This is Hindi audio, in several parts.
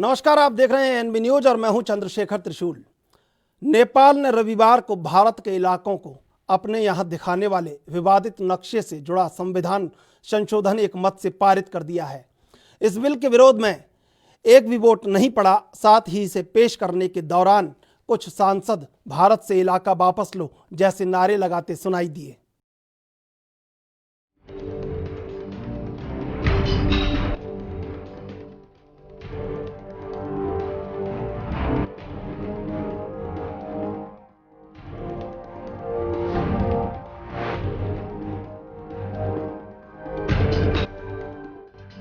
नमस्कार, आप देख रहे हैं एनबी न्यूज और मैं हूं चंद्रशेखर त्रिशूल। नेपाल ने रविवार को भारत के इलाकों को अपने यहां दिखाने वाले विवादित नक्शे से जुड़ा संविधान संशोधन एक मत से पारित कर दिया है। इस बिल के विरोध में एक भी वोट नहीं पड़ा। साथ ही इसे पेश करने के दौरान कुछ सांसद भारत से इलाका वापस लो जैसे नारे लगाते सुनाई दिए।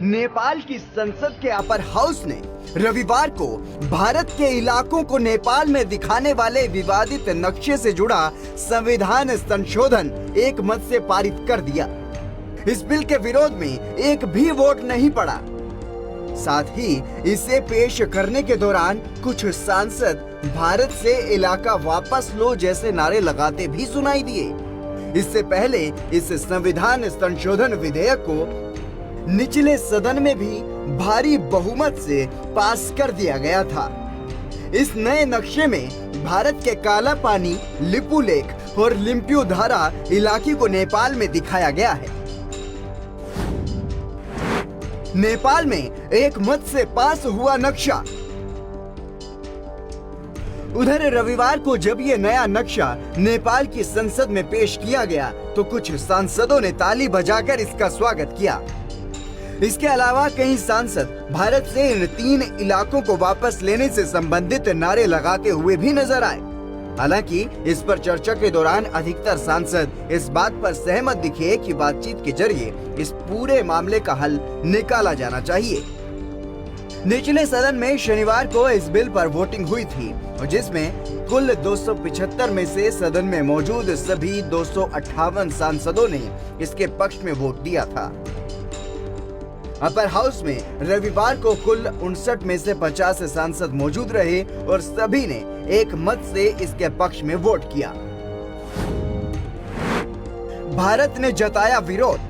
नेपाल की संसद के अपर हाउस ने रविवार को भारत के इलाकों को नेपाल में दिखाने वाले विवादित नक्शे से जुड़ा संविधान संशोधन एक मत से पारित कर दिया। इस बिल के विरोध में एक भी वोट नहीं पड़ा। साथ ही इसे पेश करने के दौरान कुछ सांसद भारत से इलाका वापस लो जैसे नारे लगाते भी सुनाई दिए। इससे पहले इस संविधान संशोधन विधेयक को निचले सदन में भी भारी बहुमत से पास कर दिया गया था। इस नए नक्शे में भारत के काला पानी, लिपू लेक और लिम्पियो धारा इलाके को नेपाल में दिखाया गया है। नेपाल में एक मत से पास हुआ नक्शा। उधर रविवार को जब ये नया नक्शा नेपाल की संसद में पेश किया गया तो कुछ सांसदों ने ताली बजाकर इसका स्वागत किया। इसके अलावा कई सांसद भारत से इन 3 इलाकों को वापस लेने से संबंधित नारे लगाते हुए भी नजर आए। हालांकि इस पर चर्चा के दौरान अधिकतर सांसद इस बात पर सहमत दिखे कि बातचीत के जरिए इस पूरे मामले का हल निकाला जाना चाहिए। निचले सदन में शनिवार को इस बिल पर वोटिंग हुई थी, जिसमें कुल 275 में से सदन में मौजूद सभी 258 सांसदों ने इसके पक्ष में वोट दिया था। अपर हाउस में रविवार को कुल 59 में से 50 सांसद मौजूद रहे और सभी ने एक मत से इसके पक्ष में वोट किया। भारत ने जताया विरोध।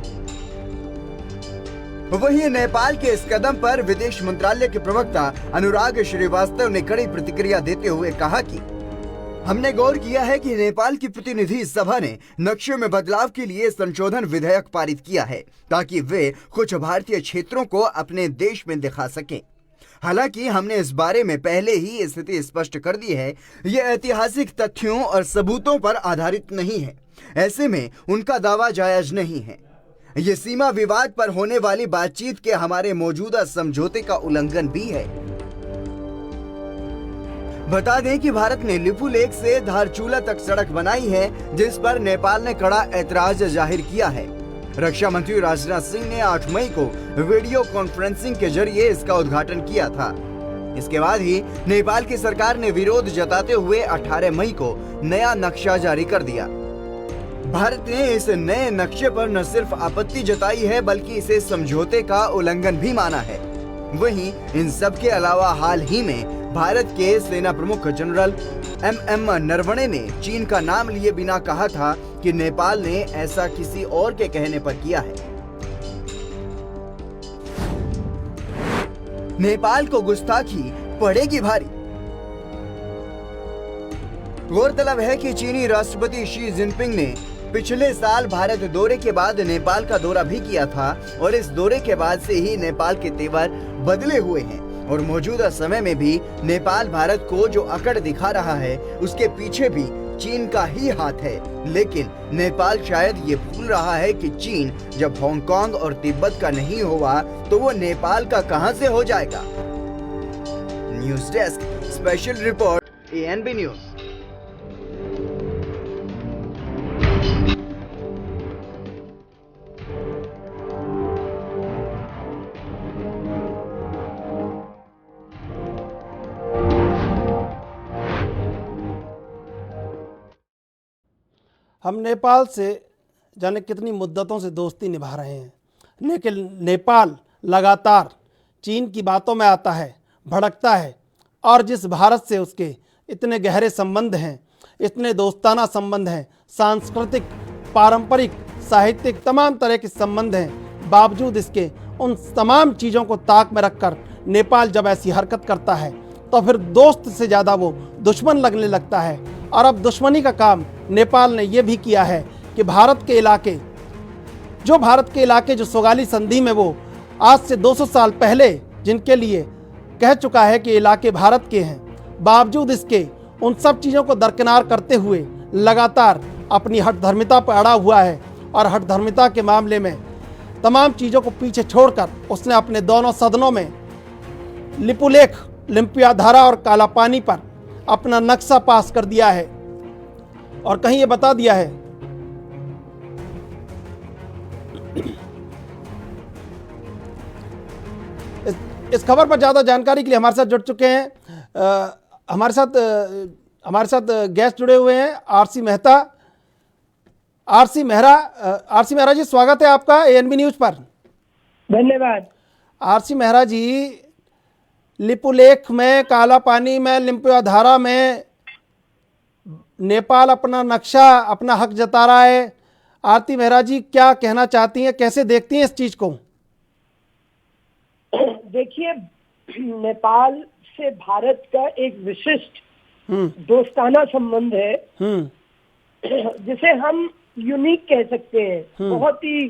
वहीं नेपाल के इस कदम पर विदेश मंत्रालय के प्रवक्ता अनुराग श्रीवास्तव ने कड़ी प्रतिक्रिया देते हुए कहा कि हमने गौर किया है कि नेपाल की प्रतिनिधि सभा ने नक्शे में बदलाव के लिए संशोधन विधेयक पारित किया है ताकि वे कुछ भारतीय क्षेत्रों को अपने देश में दिखा सकें। हालांकि हमने इस बारे में पहले ही स्थिति स्पष्ट कर दी है। ये ऐतिहासिक तथ्यों और सबूतों पर आधारित नहीं है। ऐसे में उनका दावा जायज नहीं है। ये सीमा विवाद पर होने वाली बातचीत के हमारे मौजूदा समझौते का उल्लंघन भी है। बता दें कि भारत ने लिपू लेक से धारचूला तक सड़क बनाई है, जिस पर नेपाल ने कड़ा ऐतराज जाहिर किया है। रक्षा मंत्री राजनाथ सिंह ने 8 मई को वीडियो कॉन्फ्रेंसिंग के जरिए इसका उद्घाटन किया था। इसके बाद ही नेपाल की सरकार ने विरोध जताते हुए 18 मई को नया नक्शा जारी कर दिया। भारत ने इस नए नक्शे पर न सिर्फ आपत्ति जताई है बल्कि इसे समझौते का उल्लंघन भी माना है। वहीं इन सब के अलावा हाल ही में भारत के सेना प्रमुख जनरल MM नरवणे ने चीन का नाम लिए बिना कहा था कि नेपाल ने ऐसा किसी और के कहने पर किया है। नेपाल को गुस्ताखी पड़ेगी भारी। गौरतलब है कि चीनी राष्ट्रपति शी जिनपिंग ने पिछले साल भारत दौरे के बाद नेपाल का दौरा भी किया था और इस दौरे के बाद से ही नेपाल के तेवर बदले हुए हैं और मौजूदा समय में भी नेपाल भारत को जो अकड़ दिखा रहा है उसके पीछे भी चीन का ही हाथ है। लेकिन नेपाल शायद ये भूल रहा है कि चीन जब हांगकांग और तिब्बत का नहीं हुआ तो वो नेपाल का कहां से हो जाएगा। News desk special report ANB news. हम नेपाल से जाने कितनी मुद्दतों से दोस्ती निभा रहे हैं, लेकिन नेपाल लगातार चीन की बातों में आता है, भड़कता है और जिस भारत से उसके इतने गहरे संबंध हैं, इतने दोस्ताना संबंध हैं, सांस्कृतिक, पारंपरिक, साहित्यिक तमाम तरह के संबंध हैं, बावजूद इसके उन तमाम चीज़ों को ताक में रखकर नेपाल जब ऐसी हरकत करता है तो फिर दोस्त से ज़्यादा वो दुश्मन लगने लगता है। और अब दुश्मनी का काम नेपाल ने ये भी किया है कि भारत के इलाके जो सोगाली संधि में वो आज से 200 साल पहले जिनके लिए कह चुका है कि इलाके भारत के हैं, बावजूद इसके उन सब चीज़ों को दरकिनार करते हुए लगातार अपनी हठधर्मिता पर अड़ा हुआ है। और हठधर्मिता के मामले में तमाम चीज़ों को पीछे छोड़कर उसने अपने दोनों सदनों में लिपुलेख, लिम्पियाधारा और कालापानी पर अपना नक्शा पास कर दिया है और कहीं ये बता दिया है इस खबर पर ज़्यादा जानकारी के लिए हमारे साथ जुड़ चुके हैं हमारे साथ गेस्ट जुड़े हुए हैं आरसी मेहरा जी, स्वागत है आपका एएनबी न्यूज पर। धन्यवाद। आरसी मेहरा जी, लिपुलेख में, कालापानी में, लिम्पियाधारा में नेपाल अपना नक्शा, अपना हक जता रहा है। आरती मेहरा जी क्या कहना चाहती हैं, कैसे देखती हैं इस चीज को? देखिए, नेपाल से भारत का एक विशिष्ट दोस्ताना संबंध है जिसे हम यूनिक कह सकते हैं। बहुत ही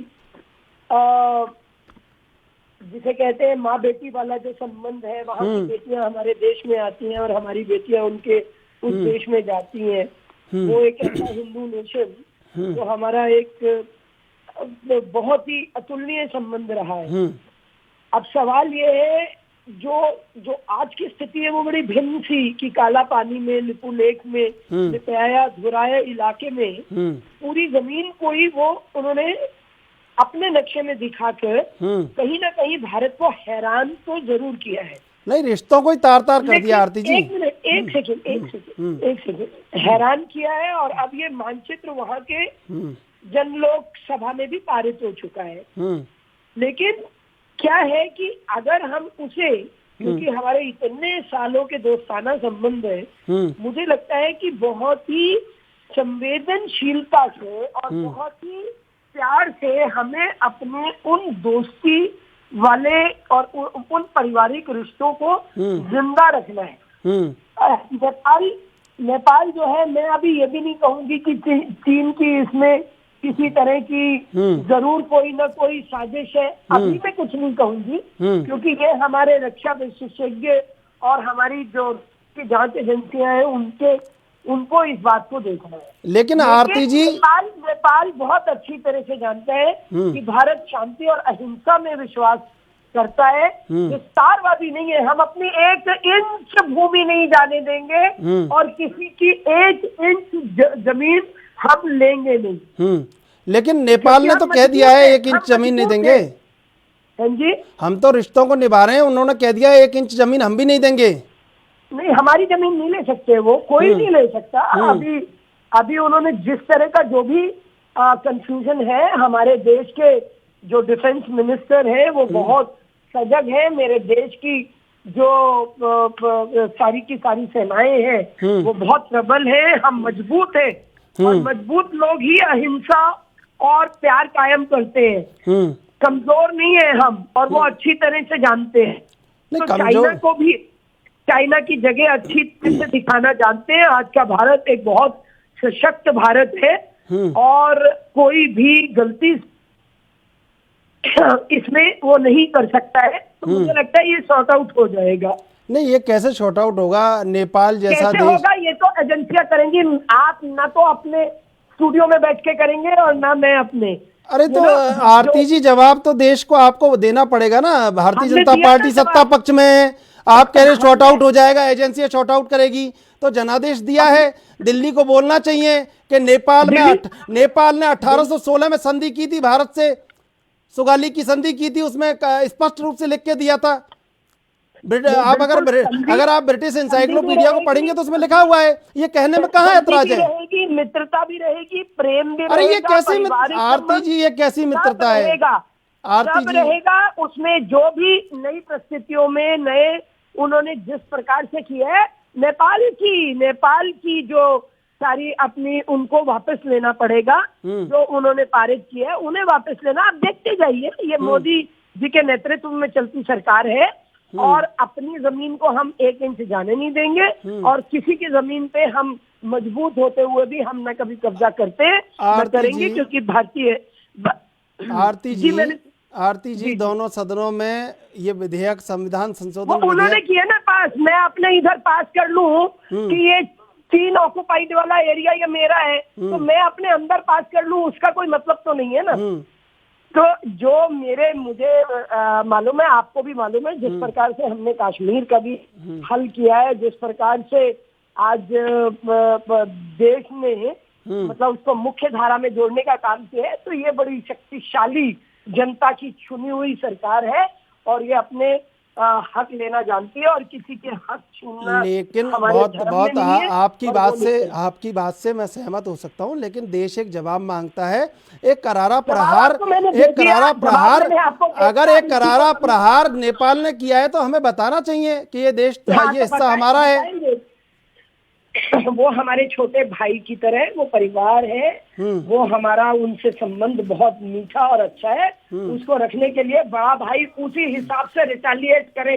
जिसे कहते हैं माँ बेटी वाला जो संबंध है, वहाँ की बेटियां हमारे देश में आती हैं और हमारी बेटियां उनके उस देश में जाती हैं। वो एक ऐसा हिंदू नेशन जो हमारा एक बहुत ही अतुलनीय संबंध रहा है। अब सवाल ये है, जो आज की स्थिति है वो बड़ी भिन्न थी कि काला पानी में, लिपुलेख में, लिपाया धुराया इलाके में पूरी जमीन को ही वो उन्होंने अपने नक्शे में दिखाकर कहीं ना कहीं भारत को हैरान तो जरूर किया है। नहीं, रिश्तों को ही तार तार कर दिया आरती जी। एक सेकंड हैरान किया है। और अब ये मानचित्र वहाँ के जनलोक सभा में भी पारित हो चुका है। लेकिन क्या है कि अगर हम उसे, क्योंकि हमारे इतने सालों के दोस्ताना संबंध है, मुझे लगता है कि बहुत ही संवेदनशीलता से और बहुत ही प्यार से हमें अपने उन दोस्ती वाले और उन पारिवारिक रिश्तों को जिंदा रखना है। नेपाल जो है, मैं अभी ये भी नहीं कहूंगी कि चीन की इसमें किसी तरह की जरूर कोई ना कोई साजिश है, अभी मैं कुछ नहीं कहूंगी, क्योंकि ये हमारे रक्षा विशेषज्ञ और हमारी जो जांच एजेंसियां हैं उनको इस बात को देखना है। लेकिन आरती जी, नेपाल बहुत अच्छी तरह से जानता है कि भारत शांति और अहिंसा में विश्वास करता है, विस्तारवादी नहीं है। हम अपनी 1 इंच भूमि नहीं जाने देंगे और किसी की 1 इंच जमीन हम लेंगे नहीं। लेकिन नेपाल ने तो कह दिया है 1 इंच जमीन नहीं देंगे। हाँ जी, हम तो रिश्तों को निभा रहे हैं, उन्होंने कह दिया 1 इंच जमीन हम भी नहीं देंगे। नहीं, हमारी जमीन नहीं ले सकते, वो कोई नहीं ले सकता। अभी उन्होंने जिस तरह का जो भी कंफ्यूजन है, हमारे देश के जो डिफेंस मिनिस्टर है वो बहुत सजग है। मेरे देश की जो सारी की सारी सेनाएं हैं वो बहुत प्रबल है। हम मजबूत हैं और मजबूत लोग ही अहिंसा और प्यार कायम करते हैं। कमजोर नहीं है हम, और वो अच्छी तरह से जानते हैं। तो चाइना को भी चाइना की जगह अच्छी तरह से दिखाना जानते हैं। आज का भारत एक बहुत सशक्त भारत है और कोई भी गलती इसमें वो नहीं कर सकता है। तो मुझे लगता है ये सॉर्ट आउट हो जाएगा। नहीं, ये कैसे शॉर्ट आउट होगा? नेपाल जैसा देश होगा, ये तो एजेंसियां करेंगी। आप ना तो अपने स्टूडियो में बैठ के करेंगे और ना मैं अपने। अरे तो आरती जी, जवाब तो देश को आपको देना पड़ेगा ना। भारतीय जनता पार्टी सत्ता पक्ष में है, आप कह रहे शॉर्ट आउट हो जाएगा, एजेंसियां शॉर्ट आउट करेगी, तो जनादेश दिया है। दिल्ली को बोलना चाहिए कि नेपाल ने 1816 में संधि की थी भारत से, सुगाली की संधि की थी, उसमें स्पष्ट रूप से लिख के दिया था। आप अगर आप ब्रिटिश एनसाइक्लोपीडिया को पढ़ेंगे तो उसमें लिखा हुआ है। ये कहने में कहाँ ऐतराज है? मित्रता भी रहेगी, प्रेम भी अरे ये कैसी आरती जी, ये कैसी मित्रता है? आरती जी रहेगा उसमें जो भी नई परिस्थितियों में नए उन्होंने जिस प्रकार से किया है। नेपाल की जो सारी अपनी उनको वापस लेना पड़ेगा, जो उन्होंने पारित किया है उन्हें वापस लेना। आप देखते जाइए, ये मोदी जी के नेतृत्व में चलती सरकार है और अपनी जमीन को हम 1 इंच जाने नहीं देंगे और किसी की जमीन पे हम मजबूत होते हुए भी हम न कभी कब्जा करते न करेंगे, क्योंकि भारतीय आरती जी दोनों सदनों में ये विधेयक संविधान संशोधन उन्होंने किया ना पास, मैं अपने इधर पास कर लूं कि ये 3 ऑक्युपाइड वाला एरिया ये मेरा है, तो मैं अपने अंदर पास कर लूं, उसका कोई मतलब तो नहीं है ना। तो जो मुझे मालूम है, आपको भी मालूम है, जिस प्रकार से हमने कश्मीर का भी हल किया है, जिस प्रकार से आज देश में मतलब उसको मुख्य धारा में जोड़ने का काम किया है, तो ये बड़ी शक्तिशाली जनता की चुनी हुई सरकार है और ये अपने हक लेना जानती है और किसी के हक छीनना। लेकिन बहुत आपकी बात से मैं सहमत हो सकता हूं, लेकिन देश एक जवाब मांगता है, एक करारा प्रहार अगर एक करारा प्रहार नेपाल ने किया है तो हमें बताना चाहिए कि ये देश ये हिस्सा हमारा है। वो हमारे छोटे भाई की तरह, वो परिवार है, वो हमारा उनसे संबंध बहुत मीठा और अच्छा है। उसको रखने के लिए बड़ा भाई उसी हिसाब से रिटेलिएट करे,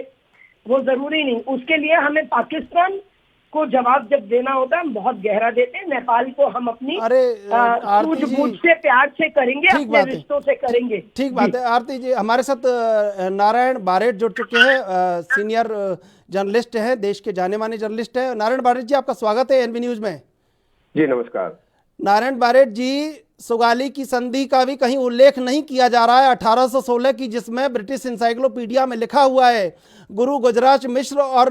वो जरूरी नहीं। उसके लिए हमें पाकिस्तान को जवाब जब देना होता है हम बहुत गहरा देते हैं। नेपाल को हम अपनी सूझबूझ से प्यार से करेंगे, अपने रिश्तों से करेंगे। ठीक बात है। आरती जी हमारे साथ नारायण बारेट जुड़ चुके हैं, सीनियर जर्नलिस्ट हैं, देश के जाने माने जर्नलिस्ट हैं। नारायण बारेट जी आपका स्वागत है एनबी न्यूज में। जी नमस्कार। नारायण बारेट जी, सुगाली की संधि का भी कहीं उल्लेख नहीं किया जा रहा है 1816 की, जिसमें ब्रिटिश इंसाइक्लोपीडिया में लिखा हुआ है, गुरु गुजराज मिश्र और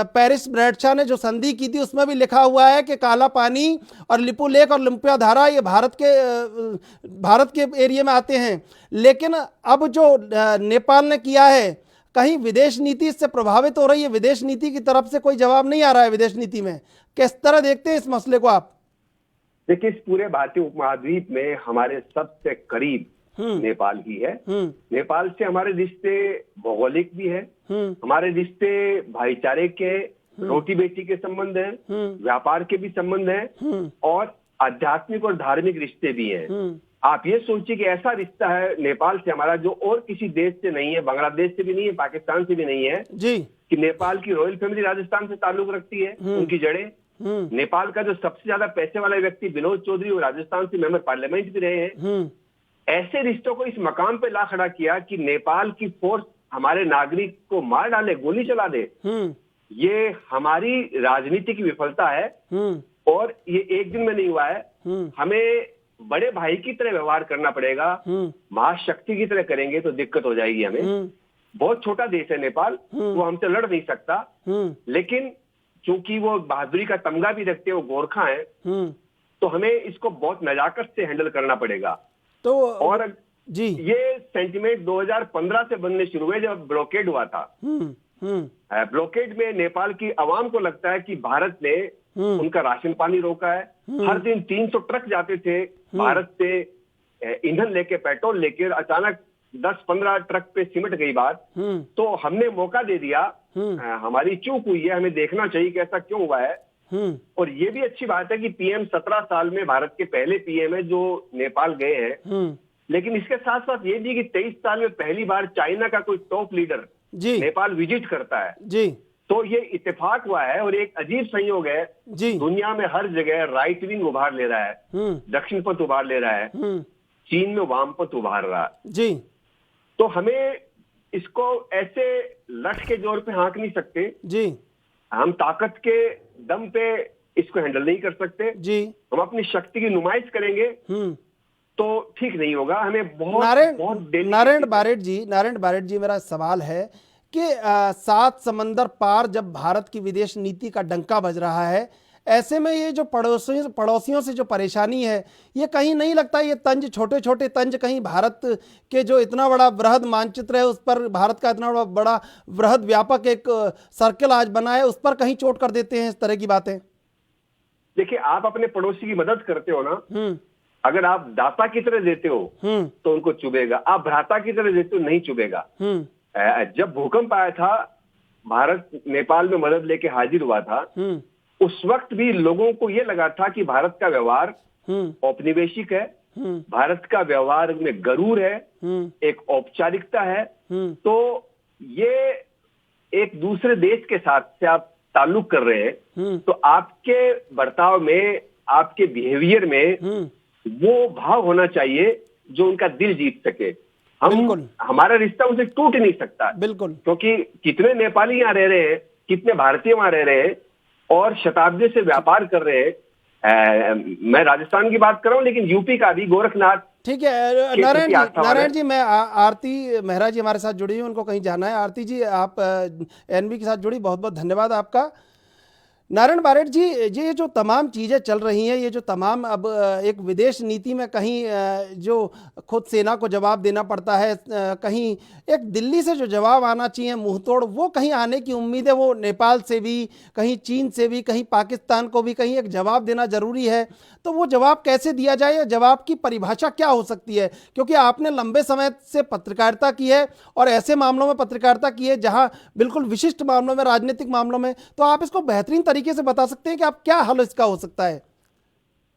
पेरिस ब्रैडशॉ ने जो संधि की थी उसमें भी लिखा हुआ है कि काला पानी और लिपू लेक और लिम्पिया धारा ये भारत के एरिया में आते हैं। लेकिन अब जो नेपाल ने किया है, कहीं विदेश नीति इससे प्रभावित हो रही है? विदेश नीति की तरफ से कोई जवाब नहीं आ रहा है विदेश नीति में। किस तरह देखते हैं इस मसले को आप? देखिए, इस पूरे भारतीय उपमहाद्वीप में हमारे सबसे करीब नेपाल ही है। नेपाल से हमारे रिश्ते भौगोलिक भी है, हमारे रिश्ते भाईचारे के, रोटी बेटी के संबंध है, व्यापार के भी संबंध है और आध्यात्मिक और धार्मिक रिश्ते भी हैं। आप ये सोचिए कि ऐसा रिश्ता है नेपाल से हमारा जो और किसी देश से नहीं है, बांग्लादेश से भी नहीं है, पाकिस्तान से भी नहीं है जी, कि नेपाल की रॉयल फैमिली राजस्थान से ताल्लुक रखती है, उनकी जड़ें। नेपाल का जो सबसे ज्यादा पैसे वाला व्यक्ति विनोद चौधरी वो राजस्थान से मेंबर पार्लियामेंट भी रहे हैं। ऐसे रिश्तों को इस मकाम पे ला खड़ा किया कि नेपाल की फोर्स हमारे नागरिक को मार डाले, गोली चला दे, ये हमारी राजनीति की विफलता है और ये एक दिन में नहीं हुआ है। हमें बड़े भाई की तरह व्यवहार करना पड़ेगा, महाशक्ति की तरह करेंगे तो दिक्कत हो जाएगी हमें। बहुत छोटा देश है नेपाल, वो हमसे लड़ नहीं सकता, लेकिन चूंकि वो बहादुरी का तमगा भी रखते हैं, वो गोरखा है, तो हमें इसको बहुत नजाकत से हैंडल करना पड़ेगा। तो और जी, ये सेंटिमेंट 2015 से बनने शुरू हुए जब ब्लॉकेड हुआ था। ब्लॉकेड में नेपाल की आवाम को लगता है कि भारत ने उनका राशन पानी रोका है। हर दिन 300 ट्रक जाते थे भारत से ईंधन लेके, पेट्रोल लेकर, अचानक 10-15 ट्रक पे सिमट गई बात, तो हमने मौका दे दिया। हमारी चूक हुई है, हमें देखना चाहिए कि ऐसा क्यों हुआ है। और ये भी अच्छी बात है कि पीएम 17 साल में भारत के पहले पीएम है जो नेपाल गए हैं। लेकिन इसके साथ साथ ये भी कि 23 साल में पहली बार चाइना का कोई टॉप लीडर नेपाल विजिट करता है जी। तो ये इत्तेफाक हुआ है और एक अजीब संयोग है जी। दुनिया में हर जगह राइट विंग उभार ले रहा है, दक्षिण पथ उभार ले रहा है, चीन में वाम पथ उभार रहा है जी। तो हमें इसको ऐसे लठ के जोर पे हाँक नहीं सकते जी। हम ताकत के दम पे इसको हैंडल नहीं कर सकते जी। हम अपनी शक्ति की नुमाइश करेंगे तो ठीक नहीं होगा। हमें बहुत नारायण बारेट जी मेरा सवाल है कि 7 समंदर पार जब भारत की विदेश नीति का डंका बज रहा है, ऐसे में ये जो पड़ोसियों से जो परेशानी है, ये कहीं नहीं लगता ये तंज, छोटे छोटे तंज कहीं भारत के जो इतना बड़ा बृहद मानचित्र है उस पर, भारत का इतना बड़ा बृहद व्यापक एक सर्कल आज बना है, उस पर कहीं चोट कर देते हैं इस तरह की बातें? देखिए, आप अपने पड़ोसी की मदद करते हो ना, अगर आप दाता की तरह देते हो तो उनको चुभेगा, आप भ्राता की तरह देते हो नहीं चुभेगा। जब भूकंप आया था, भारत नेपाल में मदद लेके हाजिर हुआ था, उस वक्त भी लोगों को यह लगा था कि भारत का व्यवहार औपनिवेशिक है, भारत का व्यवहार में गरूर है, एक औपचारिकता है। तो ये एक दूसरे देश के साथ से आप ताल्लुक कर रहे हैं, तो आपके बर्ताव में, आपके बिहेवियर में वो भाव होना चाहिए जो उनका दिल जीत सके। हमारा रिश्ता उनसे टूट नहीं सकता, बिल्कुल, क्योंकि कितने नेपाली यहाँ रह रहे हैं, कितने भारतीय वहां रह रहे हैं और शताब्दी से व्यापार कर रहे हैं। मैं राजस्थान की बात कर रहा हूँ, लेकिन यूपी का भी गोरखनाथ। ठीक है नारायण जी, मैं आरती मेहरा जी हमारे साथ जुड़ी हुई, उनको कहीं जाना है। आरती जी, आप एनबी के साथ जुड़ी, बहुत बहुत धन्यवाद आपका। नारायण बारेठ जी, ये जो तमाम चीज़ें चल रही हैं, ये जो तमाम अब एक विदेश नीति में कहीं जो खुद सेना को जवाब देना पड़ता है, कहीं एक दिल्ली से जो जवाब आना चाहिए मुंह तोड़, वो कहीं आने की उम्मीद है। वो नेपाल से भी, कहीं चीन से भी, कहीं पाकिस्तान को भी कहीं एक जवाब देना ज़रूरी है। तो वो जवाब कैसे दिया जाए, जवाब की परिभाषा क्या हो सकती है? क्योंकि आपने लंबे समय से पत्रकारिता की है और ऐसे मामलों में पत्रकारिता की है जहां बिल्कुल विशिष्ट मामलों में, राजनीतिक मामलों में, तो आप इसको बेहतरीन तरीके से बता सकते हैं कि आप क्या हल इसका हो सकता है?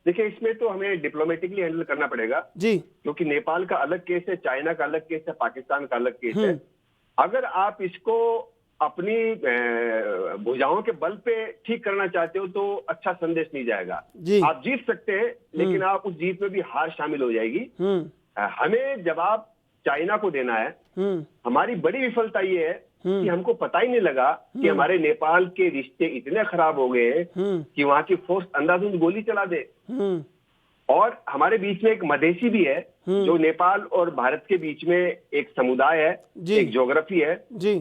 देखिए, इसमें तो हमें डिप्लोमेटिकली हैंडल करना पड़ेगा जी, क्योंकि नेपाल का अलग केस है, चाइना का अलग केस है, पाकिस्तान का अलग केस है। अगर आप इसको अपनी भुजाओं के बल पे ठीक करना चाहते हो तो अच्छा संदेश नहीं जाएगा। आप जीत सकते हैं, लेकिन आप उस जीत में भी हार शामिल हो जाएगी। हमें जवाब चाइना को देना है। हमारी बड़ी विफलता ये है कि हमको पता ही नहीं लगा कि हमारे नेपाल के रिश्ते इतने खराब हो गए हैं कि वहां की फोर्स अंधाधुंध गोली चला दे। और हमारे बीच में एक मधेसी भी है, जो नेपाल और भारत के बीच में एक समुदाय है, एक ज्योग्राफी है,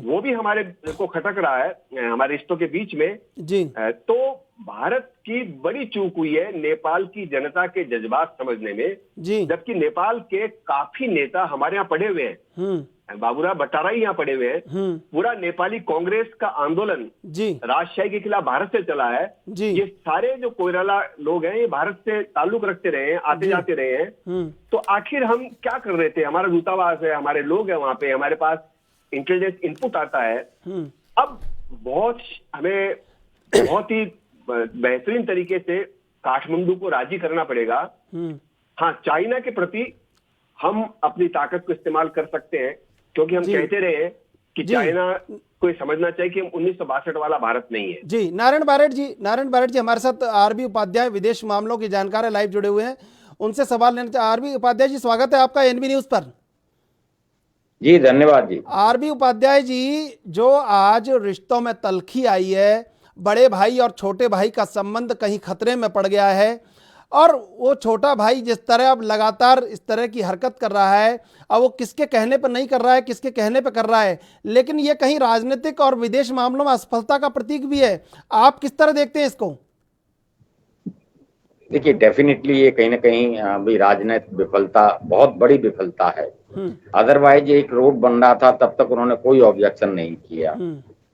वो भी हमारे को खटक रहा है हमारे रिश्तों के बीच में। तो भारत की बड़ी चूक हुई है नेपाल की जनता के जज्बात समझने में, जबकि नेपाल के काफी नेता हमारे यहाँ पड़े हुए हैं। बाबूराव भट्टाराई यहाँ पड़े हुए हैं। पूरा नेपाली कांग्रेस का आंदोलन राजशाही के खिलाफ भारत से चला है। ये सारे जो कोइराला लोग हैं, ये भारत से ताल्लुक रखते रहे हैं, आते जाते रहे हैं। तो आखिर हम क्या कर रहे थे? हमारा दूतावास है, हमारे लोग हैं वहां पे, हमारे पास इंटेलिजेंस इनपुट आता है। अब हमें बहुत ही बेहतरीन तरीके से काठमांडू को राजी करना पड़ेगा। हाँ, चाइना के प्रति हम अपनी ताकत को इस्तेमाल कर सकते हैं, क्योंकि हम कहते रहे हैं कि चाइना को समझना चाहिए कि हम 1962 वाला भारत नहीं है। जी, नारायण बारेठ जी हमारे साथ आरबी उपाध्याय, विदेश मामलों के जानकार लाइव जुड़े हुए हैं, उनसे सवाल लेना चाहिए। आरबी उपाध्याय जी, स्वागत है आपका एनबी न्यूज पर। जी धन्यवाद जी। आरबी उपाध्याय जी, जो आज रिश्तों में तल्खी आई है, बड़े भाई और छोटे भाई का संबंध कहीं खतरे में पड़ गया है, और वो छोटा भाई जिस तरह अब लगातार इस तरह की हरकत कर रहा है, अब वो किसके कहने पर नहीं कर रहा है, किसके कहने पर कर रहा है, लेकिन ये कहीं राजनीतिक और विदेश मामलों में असफलता का प्रतीक भी है। आप किस तरह देखते हैं इसको? देखिए, डेफिनेटली ये कहीं ना कहीं भी राजनीतिक विफलता, बहुत बड़ी विफलता है। अदरवाइज एक रोड बन रहा था, तब तक उन्होंने कोई ऑब्जेक्शन नहीं किया।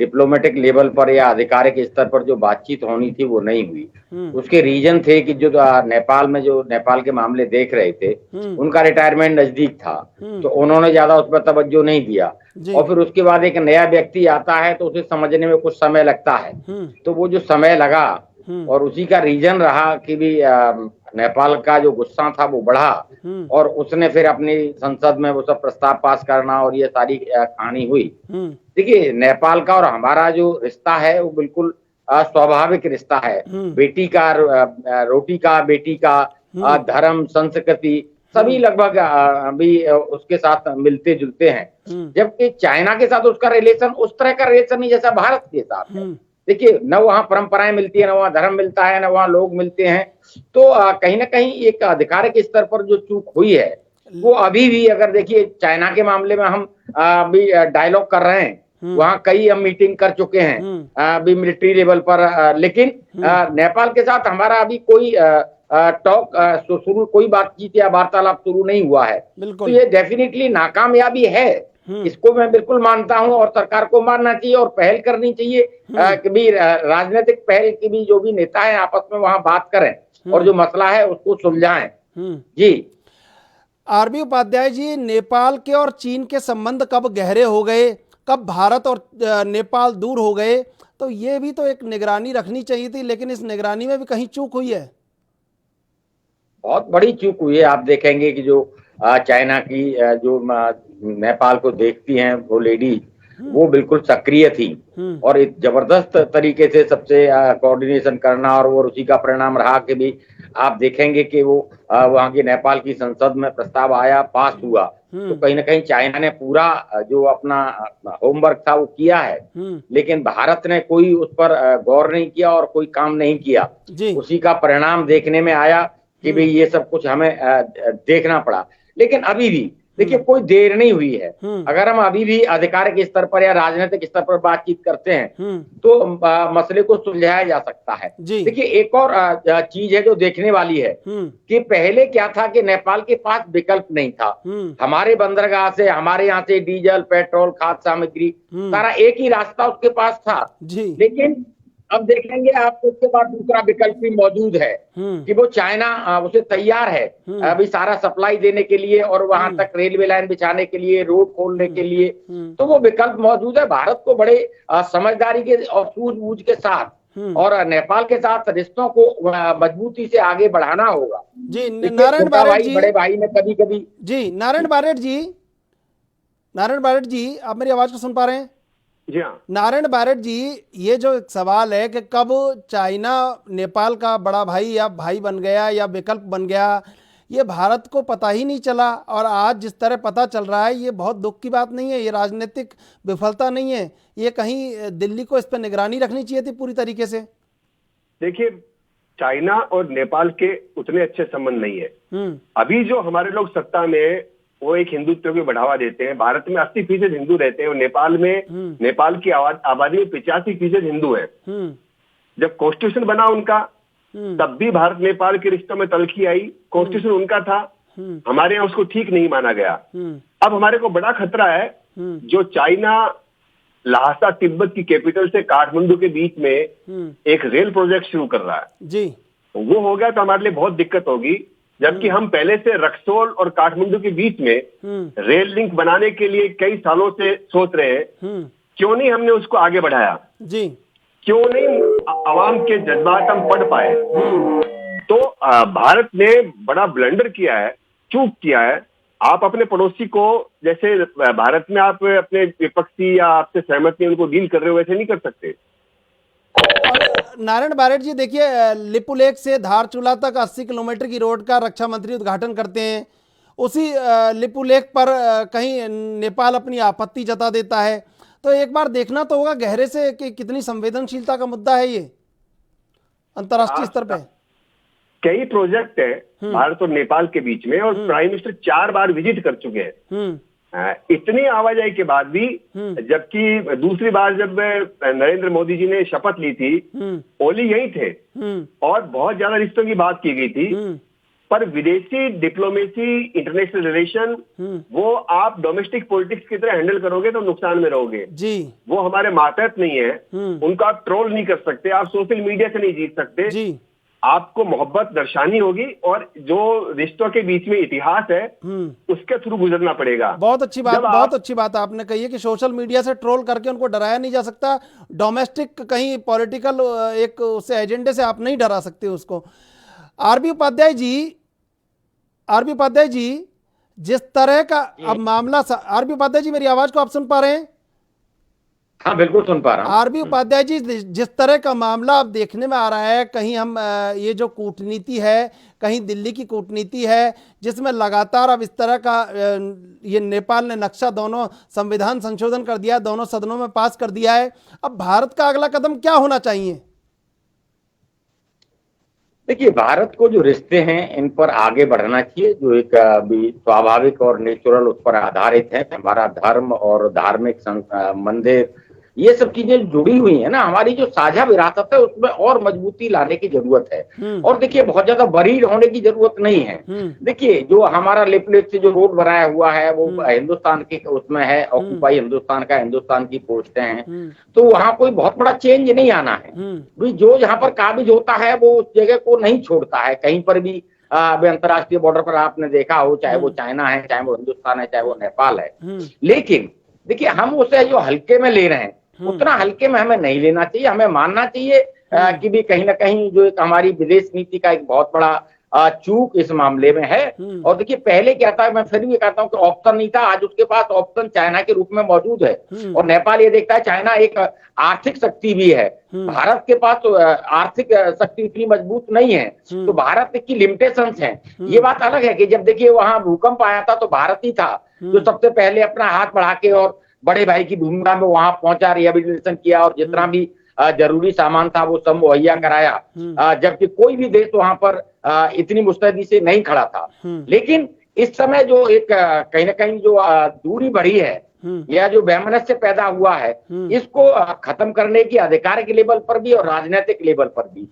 डिप्लोमेटिक लेवल पर या आधिकारिक स्तर पर जो बातचीत होनी थी वो नहीं हुई। उसके रीजन थे कि जो नेपाल में जो नेपाल के मामले देख रहे थे, उनका रिटायरमेंट नजदीक था, तो उन्होंने ज्यादा उस पर तवज्जो नहीं दिया। और फिर उसके बाद एक नया व्यक्ति आता है तो उसे समझने में कुछ समय लगता है। तो वो जो समय लगा और उसी का रीजन रहा कि भी नेपाल का जो गुस्सा था वो बढ़ा, और उसने फिर अपनी संसद में वो सब प्रस्ताव पास करना और ये सारी कहानी हुई। देखिए, नेपाल का और हमारा जो रिश्ता है वो बिल्कुल स्वाभाविक रिश्ता है। बेटी का रोटी का, बेटी का धर्म, संस्कृति सभी लगभग भी उसके साथ मिलते जुलते हैं। जबकि चाइना के साथ उसका रिलेशन उस तरह का रिलेशन नहीं जैसा भारत के साथ है। देखिए, न वहाँ परंपराएं मिलती है, न वहाँ धर्म मिलता है, न वहाँ लोग मिलते हैं। तो कहीं ना कहीं एक आधिकारिक स्तर पर जो चूक हुई है वो अभी भी, अगर देखिए चाइना के मामले में हम भी डायलॉग कर रहे हैं, वहाँ कई हम मीटिंग कर चुके हैं अभी मिलिट्री लेवल पर, लेकिन नेपाल के साथ हमारा अभी कोई टॉक शुरू, कोई बातचीत या वार्तालाप शुरू नहीं हुआ है। तो ये डेफिनेटली नाकामयाबी है, इसको मैं बिल्कुल मानता हूं, और सरकार को मानना चाहिए और पहल करनी चाहिए कि भी राजनीतिक पहल की भी जो भी नेता है आपस में वहां बात करें और जो मसला है उसको सुलझाएं। जी आरबी उपाध्याय जी, नेपाल के और चीन के संबंध कब गहरे हो गए, कब भारत और नेपाल दूर हो गए, तो ये भी तो एक निगरानी रखनी चाहिए थी, लेकिन इस निगरानी में भी कहीं चूक हुई है। बहुत बड़ी चूक हुई है। आप देखेंगे कि जो चाइना की जो नेपाल को देखती हैं वो लेडी, वो बिल्कुल सक्रिय थी और एक जबरदस्त तरीके से सबसे कोऑर्डिनेशन करना, और वो उसी का परिणाम रहा कि भी आप देखेंगे कि वो वहां की नेपाल की संसद में प्रस्ताव आया, पास हुआ, तो कहीं ना कहीं चाइना ने पूरा जो अपना होमवर्क था वो किया है, लेकिन भारत ने कोई उस पर गौर नहीं किया और कोई काम नहीं किया। उसी का परिणाम देखने में आया कि भाई ये सब कुछ हमें देखना पड़ा। लेकिन अभी भी देखिए कोई देर नहीं हुई है। अगर हम अभी भी आधिकारिक स्तर पर या राजनीतिक स्तर पर बातचीत करते हैं तो मसले को सुलझाया जा सकता है। देखिए एक और चीज है जो देखने वाली है कि पहले क्या था कि नेपाल के पास विकल्प नहीं था। हमारे बंदरगाह से, हमारे यहाँ से डीजल, पेट्रोल, खाद्य सामग्री सारा एक ही रास्ता उसके पास था। लेकिन अब देखेंगे आप उसके बाद दूसरा विकल्प भी मौजूद है कि वो चाइना उसे तैयार है अभी सारा सप्लाई देने के लिए और वहां तक रेलवे लाइन बिछाने के लिए, रोड खोलने के लिए, तो वो विकल्प मौजूद है। भारत को बड़े समझदारी के और सूझबूझ के साथ और नेपाल के साथ रिश्तों को मजबूती से आगे बढ़ाना होगा। जी नारायण बारेट जी, बड़े भाई में कभी कभी जी नारायण बारेट जी, आप मेरी आवाज को सुन पा रहे हैं? जी हाँ नारायण बारेट जी, ये जो एक सवाल है कि कब चाइना नेपाल का बड़ा भाई या भाई बन गया या विकल्प बन गया, ये भारत को पता ही नहीं चला, और आज जिस तरह पता चल रहा है ये बहुत दुख की बात नहीं है, ये राजनीतिक विफलता नहीं है, ये कहीं दिल्ली को इस पर निगरानी रखनी चाहिए थी पूरी तरीके से। देखिए चाइना और नेपाल के उतने अच्छे संबंध नहीं है। अभी जो हमारे लोग सत्ता में वो एक हिंदुत्व को बढ़ावा देते हैं। भारत में 80% हिंदू रहते हैं और नेपाल की आबादी में 85% हिंदू है। जब कॉन्स्टिट्यूशन बना उनका, तब भी भारत नेपाल के रिश्तों में तलखी आई। कॉन्स्टिट्यूशन उनका था, हमारे यहाँ उसको ठीक नहीं माना गया। अब हमारे को बड़ा खतरा है जो चाइना ल्हासा तिब्बत की कैपिटल से काठमांडू के बीच में एक रेल प्रोजेक्ट शुरू कर रहा है जी, वो हो गया तो हमारे लिए बहुत दिक्कत होगी। जबकि हम पहले से रक्सौल और काठमांडू के बीच में रेल लिंक बनाने के लिए कई सालों से सोच रहे हैं, क्यों नहीं हमने उसको आगे बढ़ाया जी, क्यों नहीं आवाम के जज्बात हम पढ़ पाए। तो भारत ने बड़ा ब्लंडर किया है, चूक किया है। आप अपने पड़ोसी को, जैसे भारत में आप अपने विपक्षी या आपसे सहमत नहीं उनको डील कर रहे हो, वैसे नहीं कर सकते। नारायण बारेट जी, देखिए लिपुलेख से धारचूला तक 80 किलोमीटर की रोड का रक्षा मंत्री उद्घाटन करते हैं। उसी लिपुलेख पर कहीं नेपाल अपनी आपत्ति जता देता है, तो एक बार देखना तो होगा गहरे से कि कितनी संवेदनशीलता का मुद्दा है ये अंतर्राष्ट्रीय स्तर पे। कई प्रोजेक्ट है भारत और नेपाल के बीच में और प्राइम मिनिस्टर 4 बार विजिट कर चुके हैं। इतनी आवाजाही के बाद भी, जबकि दूसरी बार जब नरेंद्र मोदी जी ने शपथ ली थी, ओली यही थे और बहुत ज्यादा रिश्तों की बात की गई थी, पर विदेशी डिप्लोमेसी, इंटरनेशनल रिलेशन, वो आप डोमेस्टिक पॉलिटिक्स की तरह हैंडल करोगे तो नुकसान में रहोगे जी। वो हमारे मातहत नहीं है, उनका आप ट्रोल नहीं कर सकते, आप सोशल मीडिया से नहीं जीत सकते जी। आपको मोहब्बत दर्शानी होगी और जो रिश्तों के बीच में इतिहास है उसके थ्रू गुजरना पड़ेगा। बहुत अच्छी बात आपने कही है कि सोशल मीडिया से ट्रोल करके उनको डराया नहीं जा सकता। डोमेस्टिक कहीं पॉलिटिकल एक उससे एजेंडे से आप नहीं डरा सकते उसको। आरबी उपाध्याय जी, जिस तरह का अब मामला, आरबी उपाध्याय जी मेरी आवाज को आप सुन पा रहे हैं? हाँ बिल्कुल सुन पा रहा हूं। आरबी उपाध्याय जी, जिस तरह का मामला अब देखने में आ रहा है, कहीं हम ये जो कूटनीति है, कहीं दिल्ली की कूटनीति है, जिसमें लगातार अब इस तरह का ये नेपाल ने नक्शा, दोनों संविधान संशोधन कर दिया, दोनों सदनों में पास कर दिया है, अब भारत का अगला कदम क्या होना चाहिए? देखिए भारत को जो रिश्ते हैं इन पर आगे बढ़ना चाहिए, जो एक स्वाभाविक और नेचुरल उस पर आधारित है। हमारा धर्म और धार्मिक मंदिर, ये सब चीजें जुड़ी हुई है ना, हमारी जो साझा विरासत है उसमें और मजबूती लाने की जरूरत है। और देखिए बहुत ज्यादा बरीड होने की जरूरत नहीं है। देखिए जो हमारा लिपलेट से जो रोड बनाया हुआ है वो हिंदुस्तान के उसमें है, ऑक्यूपाई हिंदुस्तान का, हिंदुस्तान की पोस्टें हैं, तो वहाँ कोई बहुत बड़ा चेंज नहीं आना है। जो जहाँ पर काबिज होता है वो उस जगह को नहीं छोड़ता है कहीं पर भी। अंतर्राष्ट्रीय बॉर्डर पर आपने देखा हो, चाहे वो चाइना है, चाहे वो हिंदुस्तान है, चाहे वो नेपाल है। लेकिन देखिए हम उसे जो हल्के में ले रहे हैं उतना हल्के में हमें नहीं लेना चाहिए। हमें मानना चाहिए कि भी कहीं ना कहीं जो एक हमारी विदेश नीति का एक बहुत बड़ा चूक इस मामले में है। और देखिए पहले क्या था, मैं फिर भी कहता हूँ कि ऑप्शन नहीं था, आज उसके पास ऑप्शन चाइना के रूप में मौजूद है। और नेपाल ये देखता है चाइना एक आर्थिक शक्ति भी है, भारत के पास तो आर्थिक शक्ति इतनी मजबूत नहीं है, तो भारत की लिमिटेशंस हैं। ये बात अलग है कि जब देखिए वहां भूकंप आया था तो भारत ही था जो सबसे पहले अपना हाथ बढ़ा के और बड़े भाई की भूमिका में वहां पहुंचा, रिहेबिलिटेशन किया और जितना भी जरूरी सामान था वो सब मुहैया कराया, जबकि कोई भी देश वहां पर इतनी मुस्तैदी से नहीं खड़ा था। लेकिन इस समय जो एक कहीं ना कहीं जो दूरी बढ़ी है या जो वैमनस्य पैदा हुआ है, इसको खत्म करने की अधिकार के लेवल पर भी और राजनीतिक लेवल पर भी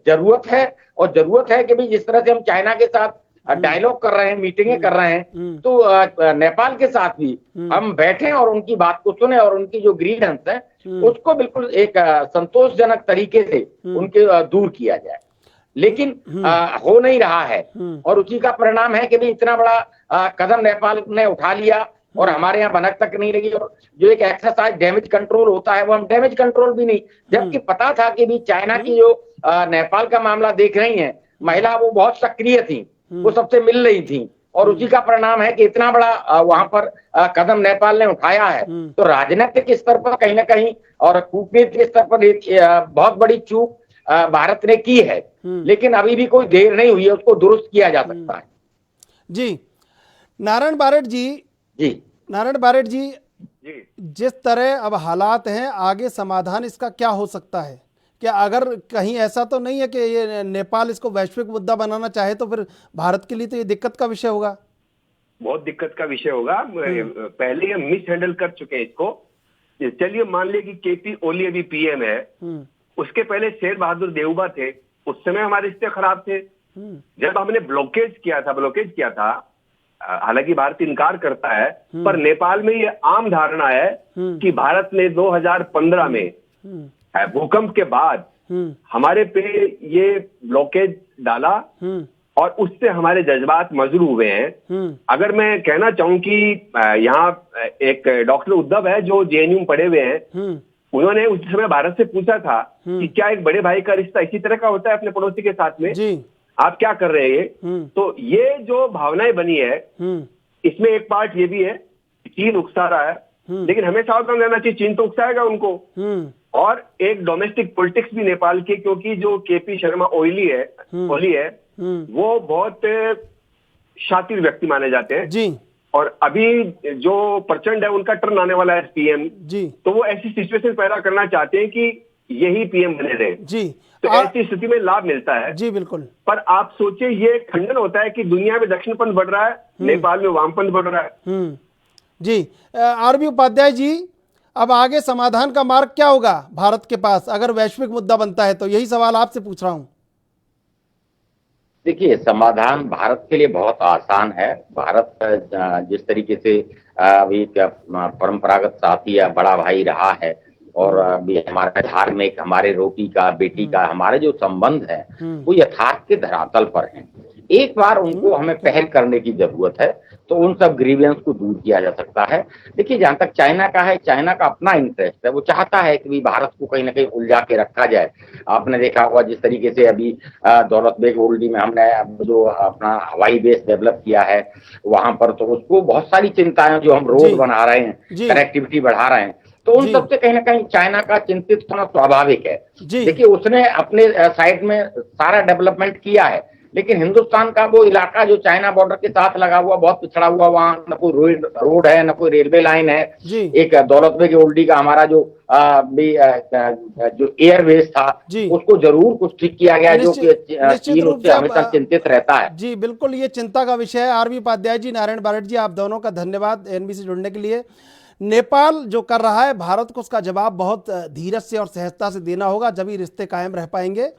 जरूरत है। और जरूरत है कि भाई जिस तरह से हम चाइना के साथ डायलॉग कर रहे हैं, मीटिंगें कर रहे हैं, तो नेपाल के साथ भी हम बैठे और उनकी बात को सुने और उनकी जो ग्रीवेंस है उसको बिल्कुल एक संतोषजनक तरीके से उनके दूर किया जाए। लेकिन हो नहीं रहा है और उसी का परिणाम है कि भाई इतना बड़ा कदम नेपाल ने उठा लिया और हमारे यहाँ भनक तक नहीं लगी। और जो एक एक्सरसाइज डैमेज कंट्रोल होता है वो हम डैमेज कंट्रोल भी नहीं, जबकि पता था कि भी चाइना की जो नेपाल का मामला देख रही है महिला, वो बहुत सक्रिय थी, वो सबसे मिल रही थी और उसी का परिणाम है कि इतना बड़ा वहां पर कदम नेपाल ने उठाया है। तो राजनीतिक स्तर पर कहीं ना कहीं और कूटनीतिक स्तर पर एक बहुत बड़ी चूक भारत ने की है, लेकिन अभी भी कोई देर नहीं हुई है, उसको दुरुस्त किया जा सकता है। जी नारायण बारेट जी, नारायण बारेट जी, जिस तरह अब हालात हैं, आगे समाधान इसका क्या हो सकता है? क्या अगर कहीं ऐसा तो नहीं है कि ये नेपाल इसको वैश्विक मुद्दा बनाना चाहे तो फिर भारत के लिए तो ये दिक्कत का विषय होगा? बहुत दिक्कत का विषय होगा। पहले हम मिस हैंडल कर चुके हैं इसको। चलिए मान लिया कि केपी ओली अभी पीएम है, उसके पहले शेर बहादुर देउबा थे, उस समय हमारे रिश्ते खराब थे। जब हमने ब्लॉकेज किया था, हालांकि भारत इनकार करता है, पर नेपाल में ये आम धारणा है कि भारत ने 2015 में भूकंप के बाद हमारे पे ये ब्लॉकेज डाला और उससे हमारे जज्बात मजरू हुए हैं। अगर मैं कहना चाहूं कि यहाँ एक डॉक्टर उद्धव है जो जेएनयू में पढ़े हुए हैं, उन्होंने उस समय भारत से पूछा था कि क्या एक बड़े भाई का रिश्ता इसी तरह का होता है अपने पड़ोसी के साथ में, आप क्या कर रहे हैं? तो ये जो भावनाएं बनी है, इसमें एक पार्ट ये भी है, चीन उकसा रहा है, लेकिन हमें सावधान रहना चाहिए, चीन तो उकसाएगा उनको। और एक डोमेस्टिक पॉलिटिक्स भी नेपाल की, क्योंकि जो केपी शर्मा ओली है वो बहुत शातिर व्यक्ति माने जाते हैं जी। और अभी जो प्रचंड है उनका टर्न आने वाला है पीएम जी, तो वो ऐसी सिचुएशन पैदा करना चाहते हैं कि यही पीएम बने रहे जी। तो ऐसी स्थिति में लाभ मिलता है जी, बिल्कुल। पर आप सोचिए, ये खंडन होता है कि दुनिया में दक्षिणपंथ बढ़ रहा है, नेपाल में वामपंथ बढ़ रहा है जी। आरबी उपाध्याय जी, अब आगे समाधान का मार्ग क्या होगा भारत के पास अगर वैश्विक मुद्दा बनता है? तो यही सवाल आपसे पूछ रहा हूं। देखिए, समाधान भारत के लिए बहुत आसान है। भारत जिस तरीके से अभी परंपरागत साथी या बड़ा भाई रहा है और अभी हमारा धार्मिक, हमारे रोटी का बेटी का हमारे जो संबंध है वो यथार्थ के धरातल पर है। एक बार उनको हमें पहल करने की जरूरत है, तो उन सब ग्रीवियंस को दूर किया जा सकता है। देखिए, जहां तक चाइना का है, चाइना का अपना इंटरेस्ट है, वो चाहता है कि भारत को कहीं ना कहीं उलझा के रखा जाए। आपने देखा होगा जिस तरीके से अभी दौलत बेग ओल्डी में हमने जो अपना हवाई बेस डेवलप किया है वहां पर, तो उसको बहुत सारी चिंताएं, जो हम रोड बना रहे हैं, कनेक्टिविटी बढ़ा रहे हैं, तो उन सबसे कहीं ना कहीं चाइना का चिंतित होना स्वाभाविक है। देखिए, उसने अपने साइड में सारा डेवलपमेंट किया है, लेकिन हिंदुस्तान का वो इलाका जो चाइना बॉर्डर के साथ लगा हुआ, बहुत पिछड़ा हुआ, वहाँ न कोई रोड है, न कोई रेलवे लाइन है। एक दौलत बेग ओल्डी का हमारा जो एयरवेज था, उसको जरूर कुछ ठीक किया गया, जो कि चीन उससे हमेशा चिंतित रहता है जी। बिल्कुल, ये चिंता का विषय है। आरबी उपाध्याय जी, नारायण बारेट जी, आप दोनों का धन्यवाद एनबी से जुड़ने के लिए। नेपाल जो कर रहा है, भारत को उसका जवाब बहुत धीरज से और सहजता से देना होगा, जब ही रिश्ते कायम रह पाएंगे।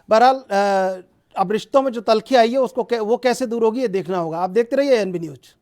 बहरहाल अब रिश्तों में जो तल्खी आई है उसको वो कैसे दूर होगी, ये देखना होगा। आप देखते रहिए एनबी न्यूज।